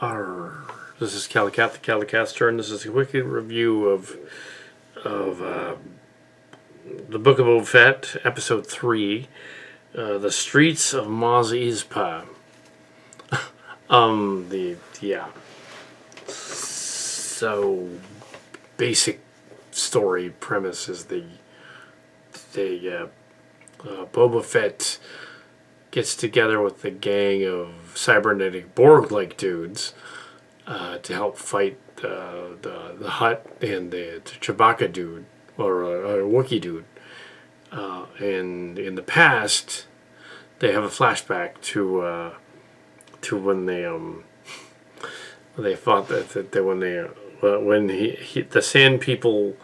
Arr. This is Calicat, the Calicat's turn. This is a quick review of the Book of Boba Fett, Episode 3, The Streets of Maz Espa. So, basic story premise is Boba Fett gets together with the gang of cybernetic Borg-like dudes to help fight the Hutt and the Chewbacca dude, or a Wookiee dude. And in the past, they have a flashback to when they fought when the Sand people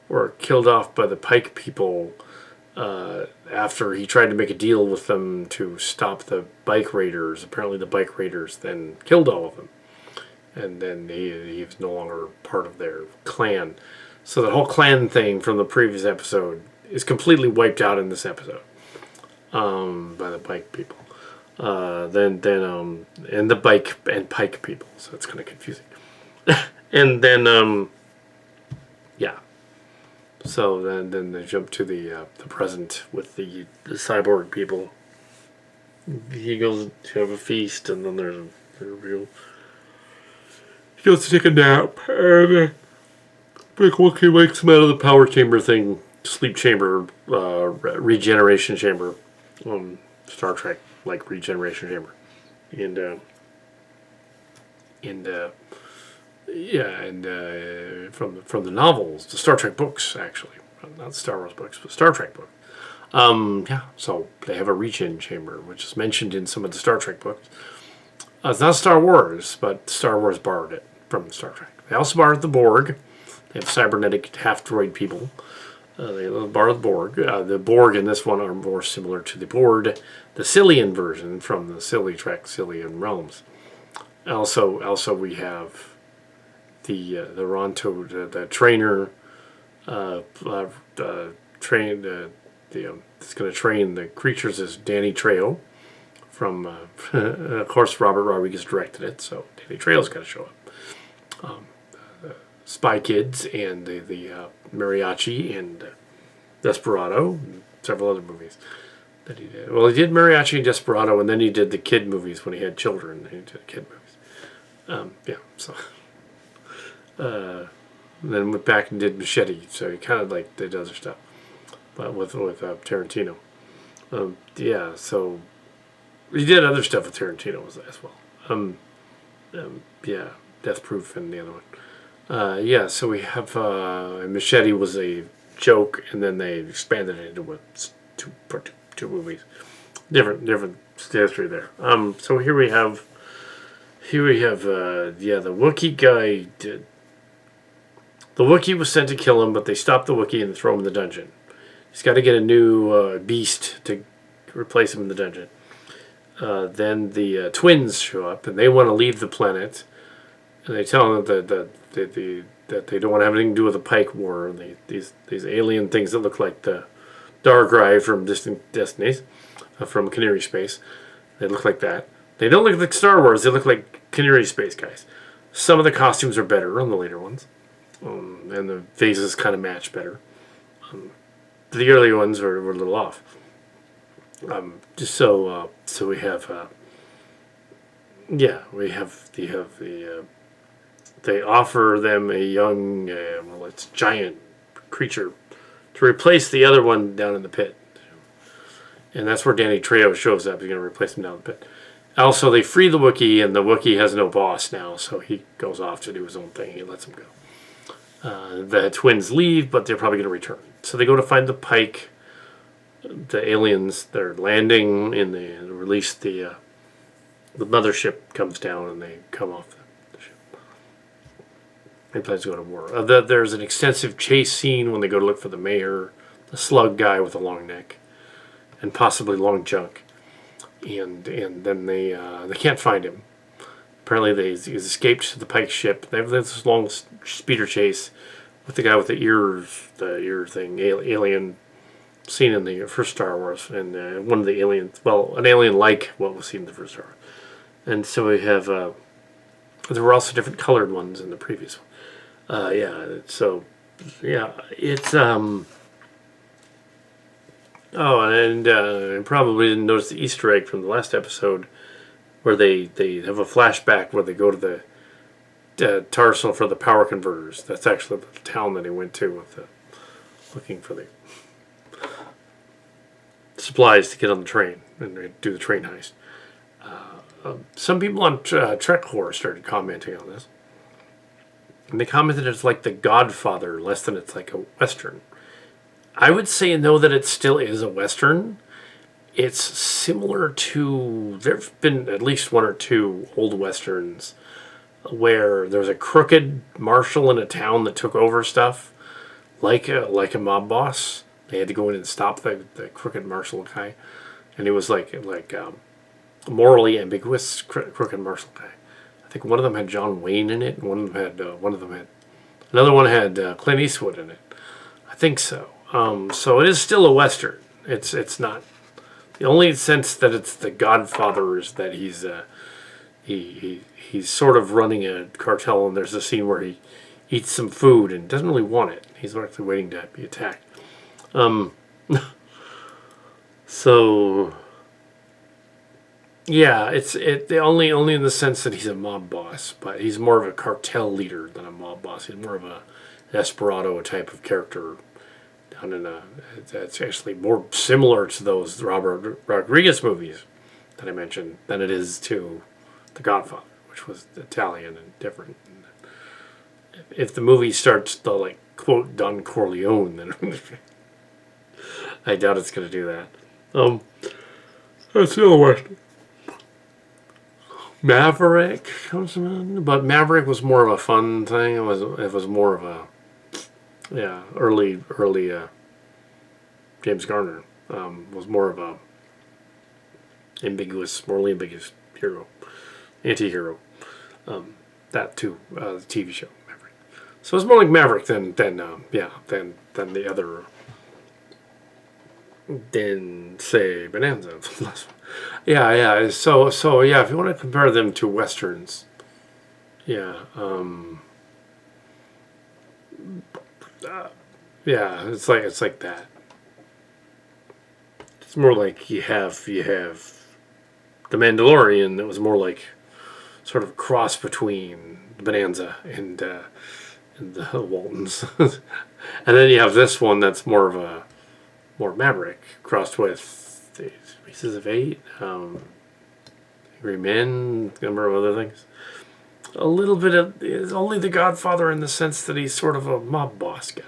were killed off by the Pike people. After he tried to make a deal with them to stop the bike raiders, apparently the bike raiders then killed all of them. And then he was no longer part of their clan. So the whole clan thing from the previous episode is completely wiped out in this episode by the bike people. And the bike and Pike people. So it's kind of confusing. And then, So then they jump to the present with the cyborg people. He goes to have a feast, and then there's a reveal. He goes to take a nap, and Big Wookiee wakes him out of the power chamber thing, sleep chamber, regeneration chamber, Star Trek like regeneration chamber, from the novels, the Star Trek books, actually, not Star Wars books, but Star Trek books. So they have a regen chamber, which is mentioned in some of the Star Trek books. It's not Star Wars, but Star Wars borrowed it from Star Trek. They also borrowed the Borg. They have cybernetic half-droid people. They borrowed the Borg. The Borg in this one are more similar to the Borg, the Cillian version from the Silly Trek, Cillian Realms. Also we have the Ronto, the trainer, that's going to train the creatures is Danny Trejo from, of course, Robert Rodriguez directed it, so Danny Trejo's got to show up. Spy Kids and the Mariachi and Desperado, and several other movies that he did. Well, he did Mariachi and Desperado, and then he did the kid movies when he had children. He did kid movies. Then went back and did Machete, so he kind of like did other stuff, but with Tarantino. So he did other stuff with Tarantino as well. Death Proof and the other one. So we have Machete was a joke, and then they expanded it into two movies. Different history there. So here we have the Wookiee guy did. The Wookiee was sent to kill him, but they stopped the Wookiee and throw him in the dungeon. He's got to get a new beast to replace him in the dungeon. Then the twins show up, and they want to leave the planet. And they tell him that they don't want to have anything to do with the Pike War. And these alien things that look like the Darkrai from Distant Destinies, from Canary Space. They look like that. They don't look like Star Wars. They look like Canary Space guys. Some of the costumes are better on the later ones. And the faces kind of match better. The early ones were a little off. So we have they offer them a young it's giant creature to replace the other one down in the pit, and that's where Danny Trejo shows up. He's going to replace him down in the pit. Also, they free the Wookiee, and the Wookiee has no boss now, so he goes off to do his own thing. He lets him go. The twins leave, but they're probably going to return. So they go to find the Pike, the aliens. They're landing, and they release the mothership comes down, and they come off the ship. They plan to go to war. There's an extensive chase scene when they go to look for the mayor, the slug guy with a long neck, and possibly long junk. And then they can't find him. Apparently he's escaped to the Pike ship. They have this long speeder chase with the guy with the ear thing, alien, seen in the first Star Wars, and one of the aliens, an alien like what was seen in the first Star Wars. And so we have there were also different colored ones in the previous one. So yeah, it's Oh, and probably didn't notice the Easter egg from the last episode, where they have a flashback where they go to the Tarsal for the power converters. That's actually the town that he went to with looking for the supplies to get on the train and do the train heist. Some people on Trek Horror started commenting on this. And they commented it's like The Godfather, less than it's like a Western. I would say, no, that it still is a Western. It's similar to... There have been at least one or two old Westerns where there was a crooked marshal in a town that took over stuff, like a mob boss. They had to go in and stop the crooked marshal guy. And he was like morally ambiguous crooked marshal guy. I think one of them had John Wayne in it, and another one had Clint Eastwood in it. I think so. So it is still a Western. It's not. The only sense that it's The Godfather is that he's sort of running a cartel, and there's a scene where he eats some food and doesn't really want it. He's actually waiting to be attacked. So yeah, it's only in the sense that he's a mob boss, but he's more of a cartel leader than a mob boss. He's more of a desperado type of character. That's actually more similar to those Robert Rodriguez movies that I mentioned than it is to The Godfather, which was Italian and different. If the movie starts to like quote Don Corleone, then I doubt it's going to do that. That's the other Western. Maverick comes in, but Maverick was more of a fun thing. It was more of a early James Garner was more of a morally ambiguous hero, anti-hero. That too, the TV show Maverick. So it's more like Maverick than the other, than say Bonanza. Yeah. So yeah, if you want to compare them to westerns, it's like that. It's more like you have The Mandalorian. That was more like sort of a cross between Bonanza and the Waltons, and then you have this one that's more Maverick crossed with the Pieces of Eight, Angry Men, a number of other things. A little bit of is only The Godfather in the sense that he's sort of a mob boss guy.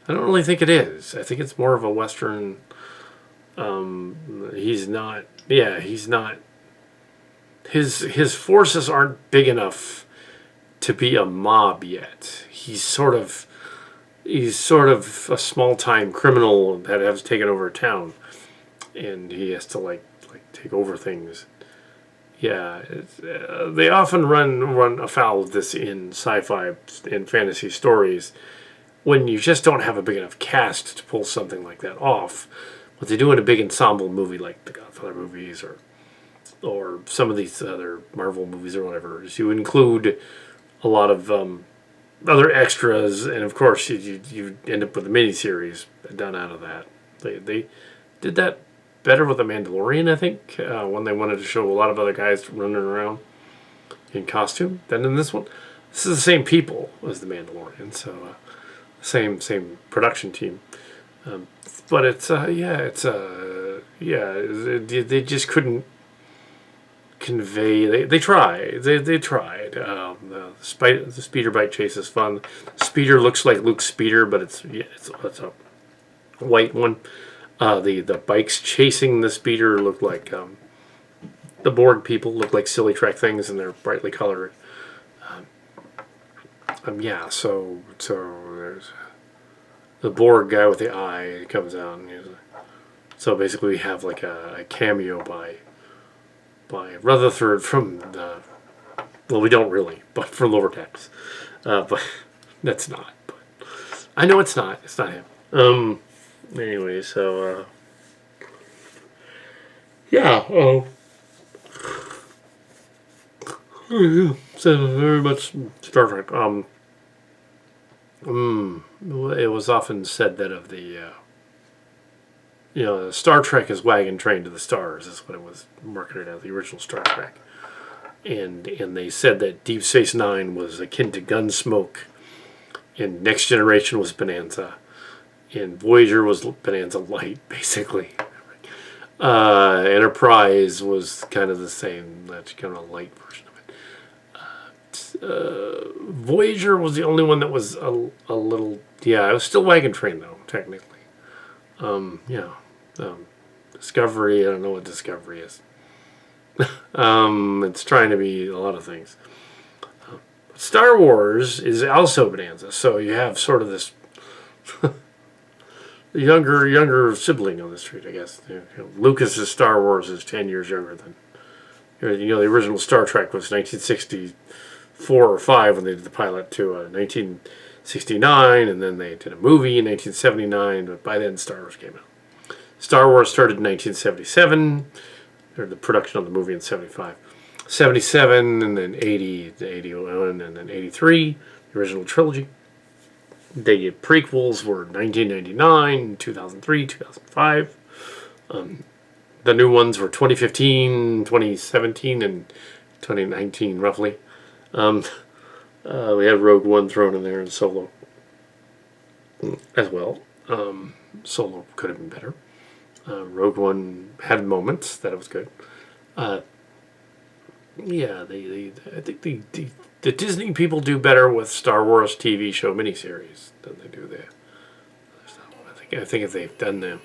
I don't really think it is. I think it's more of a Western. He's not. His forces aren't big enough to be a mob yet. He's sort of a small time criminal that has taken over a town, and he has to like take over things. Yeah, they often run afoul of this in sci-fi and fantasy stories when you just don't have a big enough cast to pull something like that off. What they do in a big ensemble movie like the Godfather movies or some of these other Marvel movies or whatever is you include a lot of other extras, and of course you end up with a miniseries done out of that. They did that better with The Mandalorian, I think, when they wanted to show a lot of other guys running around in costume than in this one. This is the same people as The Mandalorian, so same production team. But they just couldn't convey. They tried. They tried. The speeder bike chase is fun. Speeder looks like Luke's speeder, but it's a white one. The bikes chasing the speeder look like the Borg people look like silly Trek things, and they're brightly colored. So there's the Borg guy with the eye comes out, and so basically we have like a cameo by Rutherford from the. Well, we don't really, but from Lower Decks, but that's not. But I know it's not. It's not him. Anyway, so So very much Star Trek. It was often said that of the, Star Trek is Wagon Train to the Stars is what it was marketed as, the original Star Trek. And they said that Deep Space Nine was akin to Gunsmoke, and Next Generation was Bonanza, and Voyager was Bonanza Light, basically. Enterprise was kind of the same. That's kind of a light version of it. Voyager was the only one that was a little. Yeah, it was still Wagon Train though, technically. Yeah. Discovery. I don't know what Discovery is. It's trying to be a lot of things. Star Wars is also Bonanza, so you have sort of this younger sibling on the street, I guess. Lucas's Star Wars is 10 years younger than. The original Star Trek was 1964 or 5 when they did the pilot to 1969, and then they did a movie in 1979, but by then Star Wars came out. Star Wars started in 1977, or the production of the movie in 75. 77, and then 80, 81, and then 83, the original trilogy. The prequels were 1999, 2003, 2005. The new ones were 2015, 2017, and 2019, roughly. We had Rogue One thrown in there and Solo as well. Solo could have been better. Rogue One had moments that it was good. Yeah, I think the Disney people do better with Star Wars TV show miniseries than they do there. I think if they've done them,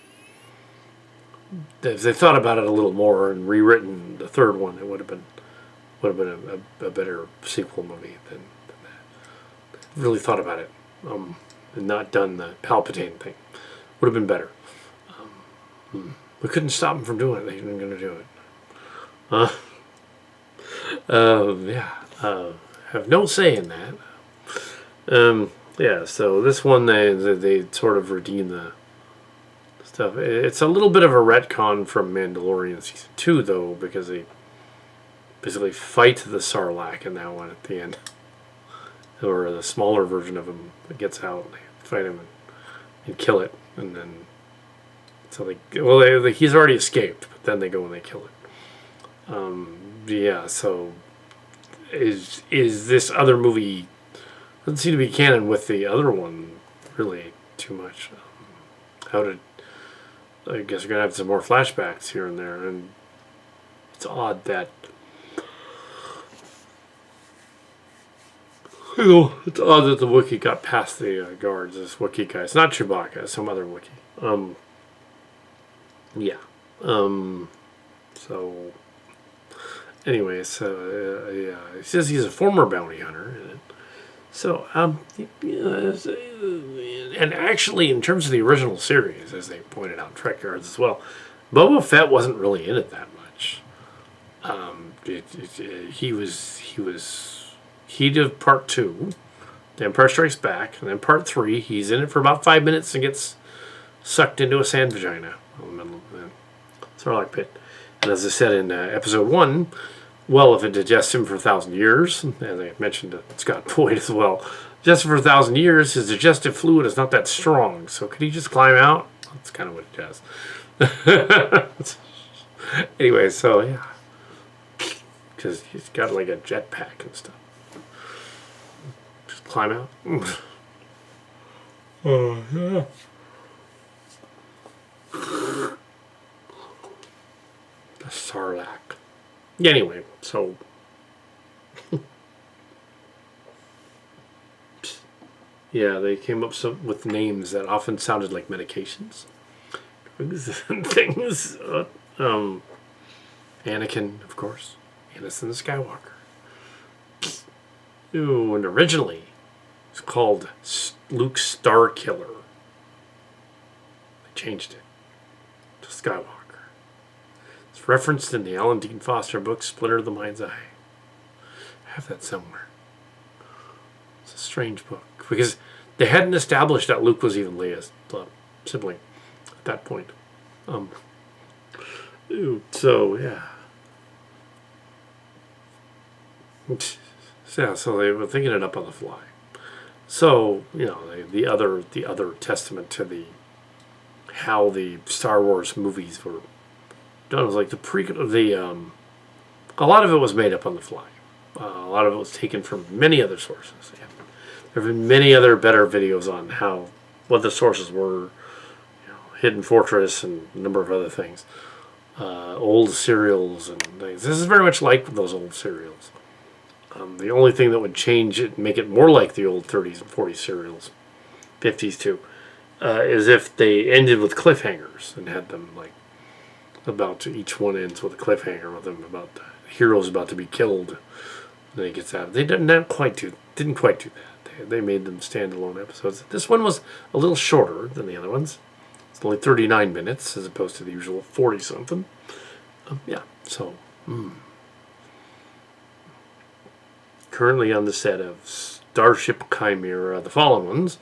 if they thought about it a little more and rewritten the third one, it would have been a better sequel movie than that. Really thought about it, and not done the Palpatine thing. Would have been better. We couldn't stop them from doing it. They weren't going to do it. Have no say in that. Yeah, so this one they sort of redeem the stuff. It's a little bit of a retcon from Mandalorian season 2 though, because they basically fight the Sarlacc in that one at the end, or the smaller version of him that gets out. And they fight him and kill it, and then he's already escaped, but then they go and they kill it. Yeah, so is this other movie doesn't seem to be canon with the other one really too much. I guess we're gonna have some more flashbacks here and there, and it's odd that the Wookiee got past the guards. This Wookiee guy, it's not Chewbacca, it's some other Wookiee. Yeah. So. Anyway, so yeah, it says he's a former bounty hunter. So, and actually, in terms of the original series, as they pointed out, Trek Yards as well, Boba Fett wasn't really in it that much. He did part 2, The Empire Strikes Back, and then part 3. He's in it for about 5 minutes and gets sucked into a sand vagina in the middle of the Sarlacc pit. And as I said in episode 1, well, if it digests him for 1,000 years, as I mentioned to Scott Boyd as well, just for 1,000 years, his digestive fluid is not that strong. So could he just climb out? That's kind of what it does. Anyway, so yeah. Because he's got like a jetpack and stuff. Just climb out. Oh, yeah. The Sarlacc. Anyway, so yeah, they came up with names that often sounded like medications. Drugs and things. Anakin, of course. Anakin Skywalker. Ooh, and originally it's called Luke Starkiller. They changed it to Skywalker. It's referenced in the Alan Dean Foster book Splinter of the Mind's Eye. I have that somewhere. It's a strange book because they hadn't established that Luke was even Leia's sibling at that point. So yeah. So, yeah, so they were thinking it up on the fly. So, you know, the other testament to how the Star Wars movies were done was like a lot of it was made up on the fly. A lot of it was taken from many other sources. Yeah. There have been many other better videos on what the sources were, Hidden Fortress and a number of other things. Old serials and things. This is very much like those old serials. The only thing that would change it, make it more like the old 30s and 40s serials, 50s too, is if they ended with cliffhangers and had them like each one ends with a cliffhanger with them about the hero's about to be killed. And then he gets out. They didn't quite do that. They made them standalone episodes. This one was a little shorter than the other ones. It's only 39 minutes as opposed to the usual 40 something. Yeah, so. Currently on the set of Starship Chimera, the fallen ones.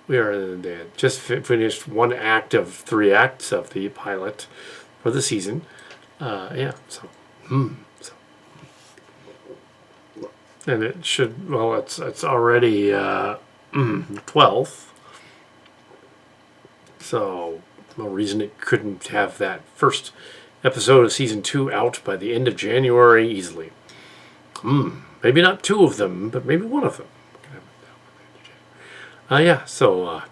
We are just finished one act of 3 acts of the pilot for the season. Yeah, so. And it should, well, it's already 12th. So, no reason it couldn't have that first episode of season 2 out by the end of January easily. Maybe not 2 of them, but maybe 1 of them. Yeah, so,